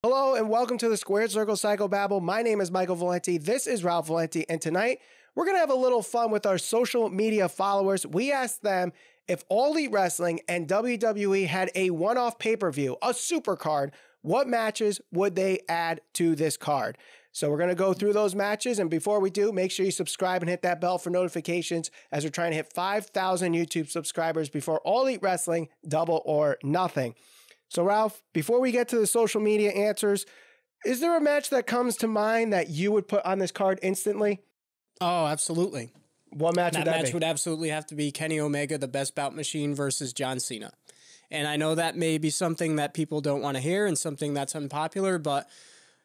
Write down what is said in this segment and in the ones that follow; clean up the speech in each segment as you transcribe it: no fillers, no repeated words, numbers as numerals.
Hello and welcome to the Squared Circle Psychobabble. My name is Michael Valenti. This is Ralph Valenti. And tonight we're going to have a little fun with our social media followers. We asked them if All Elite Wrestling and WWE had a one-off pay-per-view, a super card, what matches would they add to this card? So we're going to go through those matches. And before we do, make sure you subscribe and hit that bell for notifications as we're trying to hit 5,000 YouTube subscribers before All Elite Wrestling, Double or Nothing. So, Ralph, before we get to the social media answers, is there a match that comes to mind that you would put on this card instantly? Oh, absolutely. What match would that be? That match would absolutely have to be Kenny Omega, the Best Bout Machine, versus John Cena. And I know that may be something that people don't want to hear and something that's unpopular, but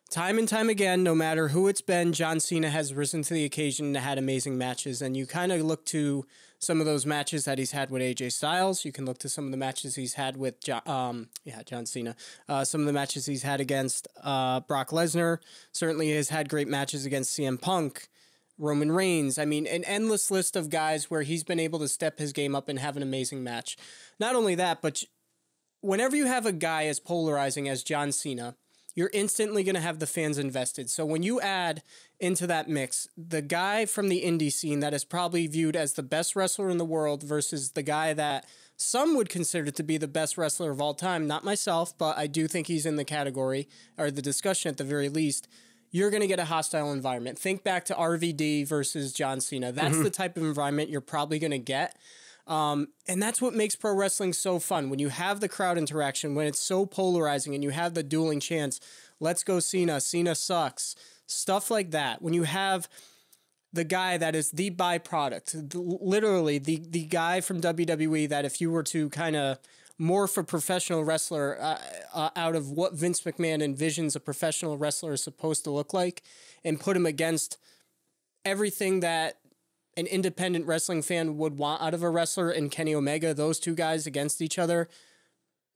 time and time again, no matter who it's been, John Cena has risen to the occasion and had amazing matches. And you kind of look to some of those matches that he's had with AJ Styles. You can look to some of the matches he's had with John Cena. Some of the matches he's had against Brock Lesnar. Certainly has had great matches against CM Punk, Roman Reigns. I mean, an endless list of guys where he's been able to step his game up and have an amazing match. Not only that, but whenever you have a guy as polarizing as John Cena, you're instantly going to have the fans invested. So when you add into that mix the guy from the indie scene that is probably viewed as the best wrestler in the world versus the guy that some would consider to be the best wrestler of all time, not myself, but I do think he's in the category or the discussion at the very least, you're going to get a hostile environment. Think back to RVD versus John Cena. That's the type of environment you're probably going to get. And that's what makes pro wrestling so fun. When you have the crowd interaction, when it's so polarizing and you have the dueling chants, let's go Cena, Cena sucks, stuff like that. When you have the guy that is the byproduct, literally the guy from WWE that if you were to kind of morph a professional wrestler out of what Vince McMahon envisions a professional wrestler is supposed to look like and put him against everything that an independent wrestling fan would want out of a wrestler and Kenny Omega, those two guys against each other.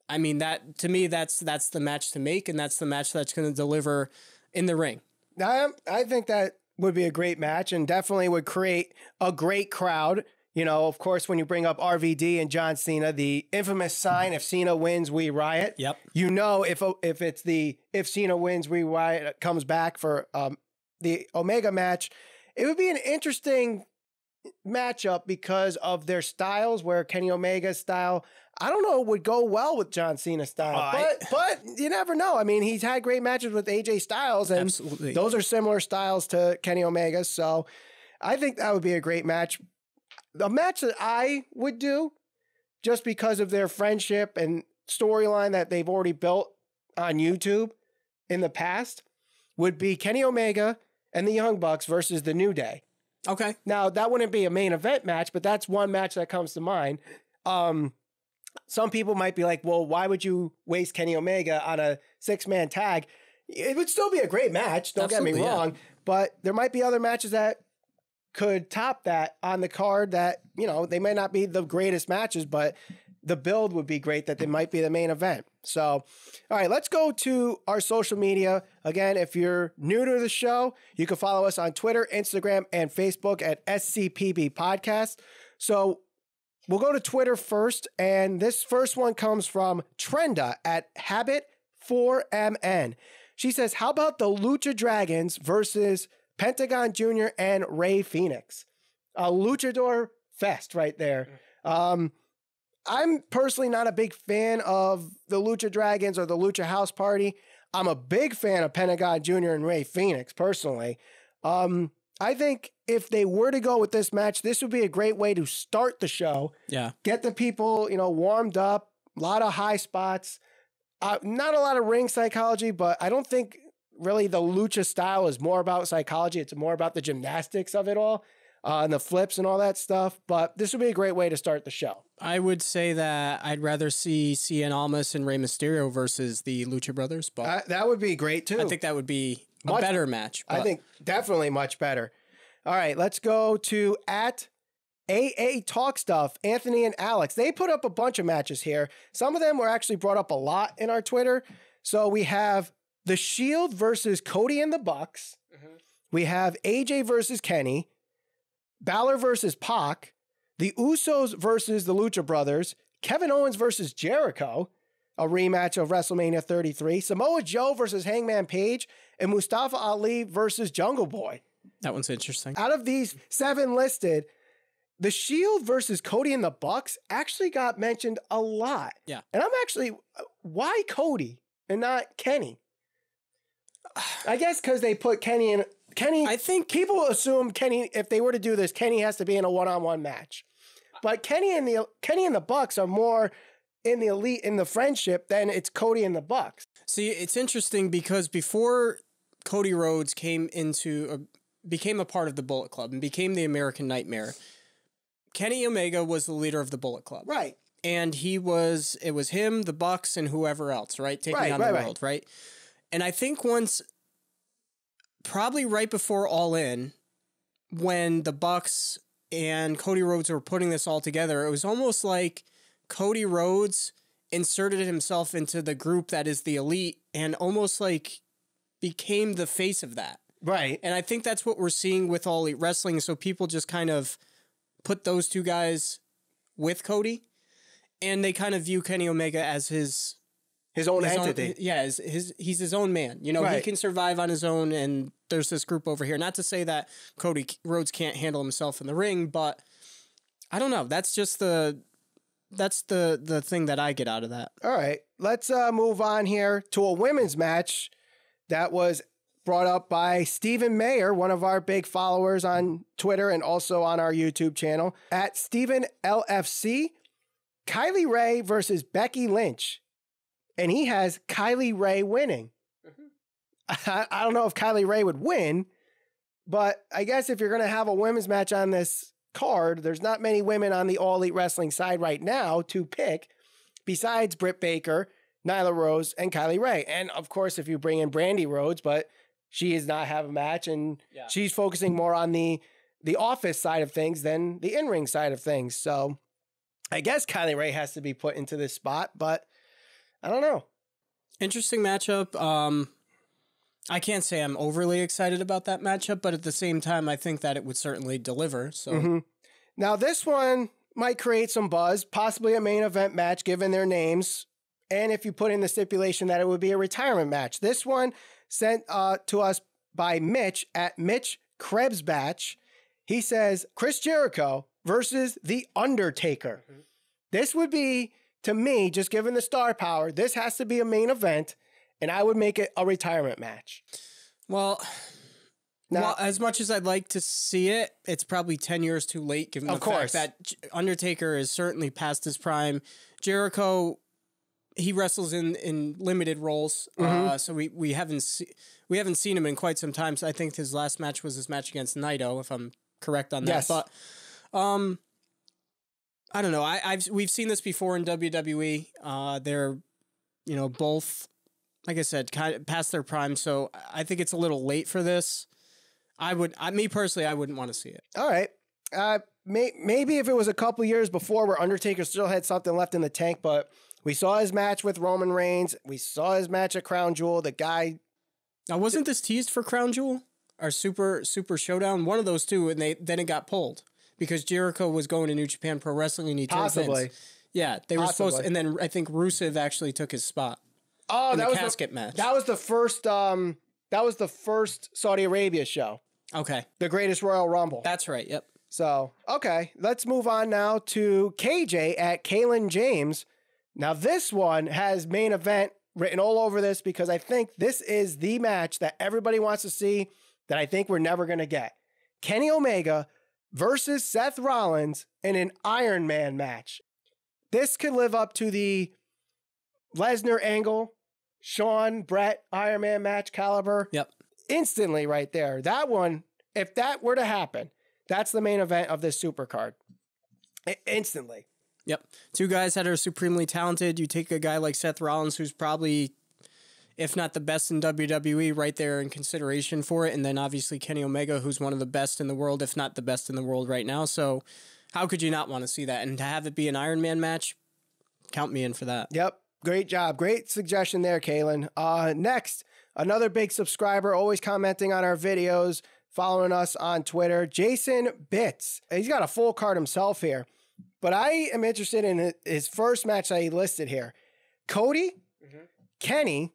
I mean, that to me, that's the match to make, and that's the match that's going to deliver in the ring. I think that would be a great match and definitely would create a great crowd. You know, of course, when you bring up RVD and John Cena, the infamous sign, if Cena wins, we riot. Yep. You know, if Cena wins, we riot comes back for the Omega match, it would be an interesting matchup because of their styles, where Kenny Omega's style, I don't know, would go well with John Cena's style, but you never know. I mean, he's had great matches with AJ Styles, and absolutely, those are similar styles to Kenny Omega. So I think that would be a great match. The match that I would do, just because of their friendship and storyline that they've already built on YouTube in the past, would be Kenny Omega and the Young Bucks versus the New Day. Okay. Now, that wouldn't be a main event match, but that's one match that comes to mind. Some people might be like, well, why would you waste Kenny Omega on a six-man tag? It would still be a great match, don't get me wrong, but there might be other matches that could top that on the card that, you know, they may not be the greatest matches, but the build would be great that they might be the main event. So, all right, let's go to our social media. Again, if you're new to the show, you can follow us on Twitter, Instagram, and Facebook at SCPB Podcast. So we'll go to Twitter first, and this first one comes from Trenda at Habit4MN. She says, how about the Lucha Dragons versus Pentagon Jr. and Rey Fenix? A luchador fest right there. I'm personally not a big fan of the Lucha Dragons or the Lucha House Party. I'm a big fan of Pentagon Jr. and Rey Fenix, personally. I think if they were to go with this match, this would be a great way to start the show. Yeah. Get the people, you know, warmed up, a lot of high spots. Not a lot of ring psychology, but I don't think really the Lucha style is more about psychology. It's more about the gymnastics of it all. And the flips and all that stuff. But this would be a great way to start the show. I would say that I'd rather see Cien Almas and Rey Mysterio versus the Lucha Brothers. But that would be great, too. I think that would be a better match. I think definitely much better. All right, let's go to at AA Talk Stuff, Anthony and Alex. They put up a bunch of matches here. Some of them were actually brought up a lot in our Twitter. So we have The Shield versus Cody and the Bucks. We have AJ versus Kenny. Balor versus Pac, the Usos versus the Lucha Brothers, Kevin Owens versus Jericho, a rematch of WrestleMania 33. Samoa Joe versus Hangman Page, and Mustafa Ali versus Jungle Boy. That one's interesting. Out of these 7 listed, the Shield versus Cody and the Bucks actually got mentioned a lot. Yeah. And I'm actually, why Cody and not Kenny? I guess because they put Kenny in. I think people assume Kenny, if they were to do this, Kenny has to be in a one-on-one match. But Kenny and the Bucks are more in the elite, in the friendship, than it's Cody and the Bucks. See, it's interesting because before Cody Rhodes became a part of the Bullet Club and became the American Nightmare, Kenny Omega was the leader of the Bullet Club. Right. And it was him, the Bucks, and whoever else, right? Taking on the world, right? And I think probably right before All In, when the Bucks and Cody Rhodes were putting this all together, it was almost like Cody Rhodes inserted himself into the group that is the elite and almost like became the face of that. Right. And I think that's what we're seeing with All Elite Wrestling. So people just kind of put those two guys with Cody, and they kind of view Kenny Omega as his own entity. He's his own man. You know, he can survive on his own, and there's this group over here. Not to say that Cody Rhodes can't handle himself in the ring, but I don't know. That's just the thing that I get out of that. All right. Let's move on here to a women's match that was brought up by Stephen Mayer, one of our big followers on Twitter and also on our YouTube channel, at Stephen LFC. Kylie Ray versus Becky Lynch. And he has Kylie Ray winning. I don't know if Kylie Ray would win, but I guess if you're going to have a women's match on this card, there's not many women on the All Elite Wrestling side right now to pick besides Britt Baker, Nyla Rose, and Kylie Ray. And of course, if you bring in Brandy Rhodes, but she does not have a match, and she's focusing more on the office side of things than the in-ring side of things. So I guess Kylie Ray has to be put into this spot, but I don't know. Interesting matchup. I can't say I'm overly excited about that matchup, but at the same time, I think that it would certainly deliver. So Now this one might create some buzz, possibly a main event match given their names. And if you put in the stipulation that it would be a retirement match. This one sent to us by Mitch at Mitch Krebsbatch. He says, Chris Jericho versus The Undertaker. This would be, to me, just given the star power, this has to be a main event, and I would make it a retirement match. Well, as much as I'd like to see it, it's probably 10 years too late, given the fact that Undertaker is certainly past his prime. Jericho, he wrestles in limited roles, so we haven't seen him in quite some time. So I think his last match was his match against Naito, if I'm correct on that. Yes. But I don't know. We've seen this before in WWE. They're both, like I said, kind of past their prime. So I think it's a little late for this. Me personally, I wouldn't want to see it. All right. Maybe if it was a couple years before where Undertaker still had something left in the tank, but we saw his match with Roman Reigns. We saw his match at Crown Jewel. The guy. Now, wasn't this teased for Crown Jewel or Super Showdown? One of those two, and then it got pulled because Jericho was going to New Japan Pro Wrestling and he told Vince. Yeah, they were supposed to, and then I think Rusev actually took his spot. Oh, that was the casket match. That was the first. That was the first Saudi Arabia show. Okay, the Greatest Royal Rumble. That's right. Yep. So okay, let's move on now to KJ at Kalen James. Now this one has main event written all over this because I think this is the match that everybody wants to see that I think we're never going to get. Kenny Omega versus Seth Rollins in an Iron Man match. This could live up to the Lesnar Angle, Shawn, Brett, Iron Man match caliber. Yep. Instantly right there. That one, if that were to happen, that's the main event of this supercard. Instantly. Yep. Two guys that are supremely talented. You take a guy like Seth Rollins, who's probably, if not the best in WWE, right there in consideration for it. And then obviously Kenny Omega, who's one of the best in the world, if not the best in the world right now. So how could you not want to see that? And to have it be an Iron Man match, count me in for that. Yep. Great job. Great suggestion there, Kalen. Next, another big subscriber, always commenting on our videos, following us on Twitter, Jason Bitts. He's got a full card himself here. But I am interested in his first match that he listed here. Cody, Kenny,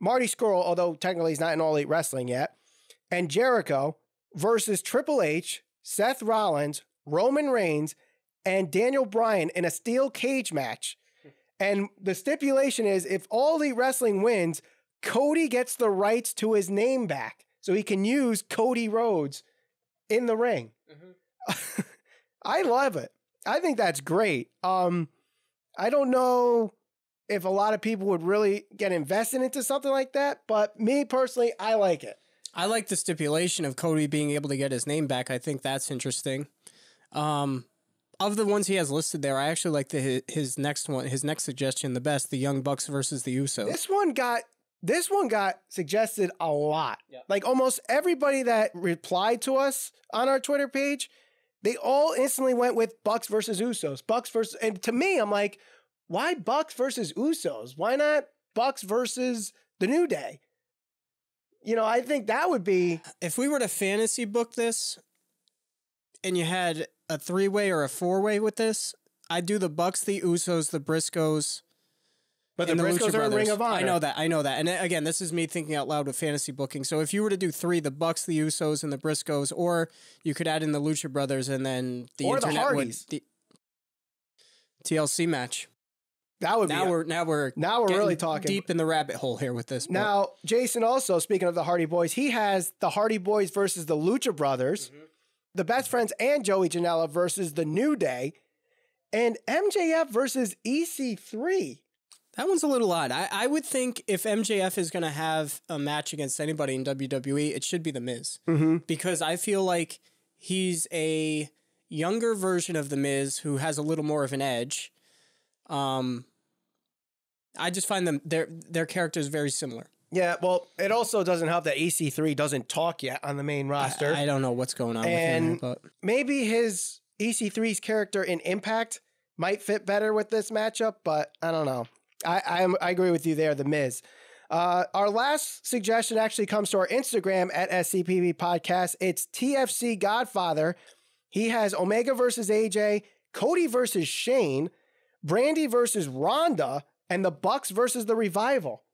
Marty Scurll, although technically he's not in All Elite Wrestling yet, and Jericho versus Triple H, Seth Rollins, Roman Reigns, and Daniel Bryan in a steel cage match. And the stipulation is if All Elite Wrestling wins, Cody gets the rights to his name back. So he can use Cody Rhodes in the ring. I love it. I think that's great. I don't know if a lot of people would really get invested into something like that, but me personally, I like it. I like the stipulation of Cody being able to get his name back. I think that's interesting. Of the ones he has listed there, I actually like his next suggestion the best, the Young Bucks versus the Usos. This one got suggested a lot. Yep. Like almost everybody that replied to us on our Twitter page, they all instantly went with Bucks versus Usos. And to me, I'm like, why Bucks versus Usos? Why not Bucks versus the New Day? You know, I think that would be... If we were to fantasy book this and you had a 3-way or a 4-way with this, I'd do the Bucks, the Usos, the Briscoes... But the Briscoes are in Ring of Honor. I know that. And again, this is me thinking out loud with fantasy booking. So if you were to do 3, the Bucks, the Usos, and the Briscoes, or you could add in the Lucha Brothers and then the or internet the Hardys. would... TLC match. That would now be... Now we're really talking. Deep in the rabbit hole here with this. Now, Jason also, speaking of the Hardy Boys, he has the Hardy Boys versus the Lucha Brothers, the Best Friends and Joey Janela versus the New Day, and MJF versus EC3. That one's a little odd. I would think if MJF is going to have a match against anybody in WWE, it should be The Miz. Because I feel like he's a younger version of The Miz who has a little more of an edge. I just find them their characters very similar. Yeah, well, it also doesn't help that EC3 doesn't talk yet on the main roster. I don't know what's going on with him. But maybe his EC3's character in Impact might fit better with this matchup, but I don't know. I agree with you there, The Miz. Our last suggestion actually comes to our Instagram at SCPB Podcast. It's TFC Godfather. He has Omega versus AJ, Cody versus Shane, Brandy versus Ronda, and the Bucks versus the Revival.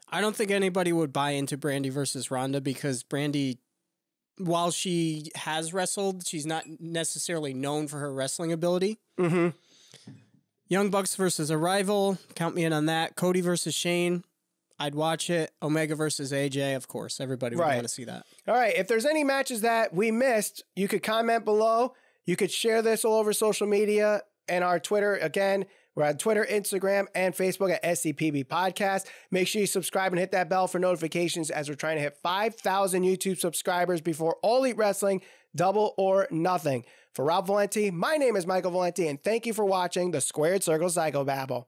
I don't think anybody would buy into Brandy versus Ronda because Brandy, while she has wrestled, she's not necessarily known for her wrestling ability. Young Bucks versus a rival. Count me in on that. Cody versus Shane. I'd watch it. Omega versus AJ, of course. Everybody would want to see that. All right. If there's any matches that we missed, you could comment below. You could share this all over social media and our Twitter. Again, we're on Twitter, Instagram, and Facebook at SCPB Podcast. Make sure you subscribe and hit that bell for notifications as we're trying to hit 5,000 YouTube subscribers before All Elite Wrestling, Double or Nothing. For Rob Valenti, my name is Michael Valenti, and thank you for watching the Squared Circle Psychobabble.